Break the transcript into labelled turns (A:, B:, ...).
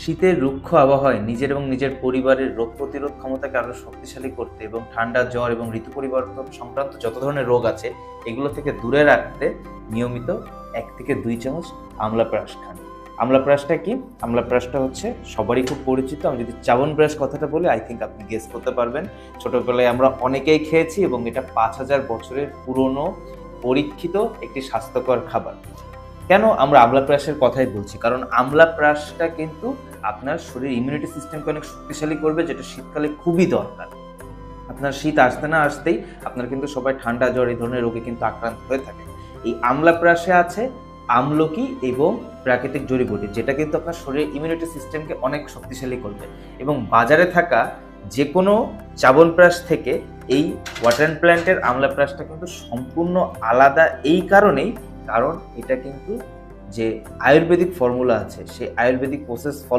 A: শীতের রুক্ষ আবহাওয়ায় নিজের এবং নিজের পরিবারের রোগ প্রতিরোধ ক্ষমতাকে আরও শক্তিশালী করতে এবং ঠান্ডা, জ্বর এবং ঋতু পরিবর্তন সংক্রান্ত যত ধরনের রোগ আছে এগুলো থেকে দূরে রাখতে নিয়মিত 1 থেকে 2 চামচ আমলা ব্রাশ খান। আমলা ব্রাশটা কি? আমলা ব্রাশটা হচ্ছে সবারই খুব পরিচিত। আমি যদি চাবন ব্রাশ কথাটা বলি, আই থিঙ্ক আপনি গেস করতে পারবেন। ছোটবেলায় আমরা অনেকেই খেয়েছি এবং এটা 5000 বছরের পুরনো পরীক্ষিত একটি স্বাস্থ্যকর খাবার। কেন আমরা আমলা ব্রাশের কথাই বলছি? কারণ আমলা ব্রাশটা কিন্তু আপনার শরীরের ইমিউনিটি সিস্টেমকে অনেক শক্তিশালী করবে, যেটা শীতকালে খুবই দরকার। আপনার শীত আসতে না আসতেই আপনার কিন্তু সবাই ঠান্ডা, জ্বর এই ধরনের রোগে কিন্তু আক্রান্ত হয়ে থাকে। এই আমলা ব্রাশে আছে আমলকি এবং প্রাকৃতিক জড়িবুটি, যেটা কিন্তু আপনার শরীরের ইমিউনিটি সিস্টেমকে অনেক শক্তিশালী করবে। এবং বাজারে থাকা যে কোনো চাবন ব্রাশ থেকে এই ওয়াটার অ্যান্ড প্ল্যান্টের আমলা ব্রাশটা কিন্তু সম্পূর্ণ আলাদা, এই কারণেই কারণ এটা কিন্তু যে আয়ুর্বেদিক ফর্মুলা আছে সেই আয়ুর্বেদিক প্রসেস ফলো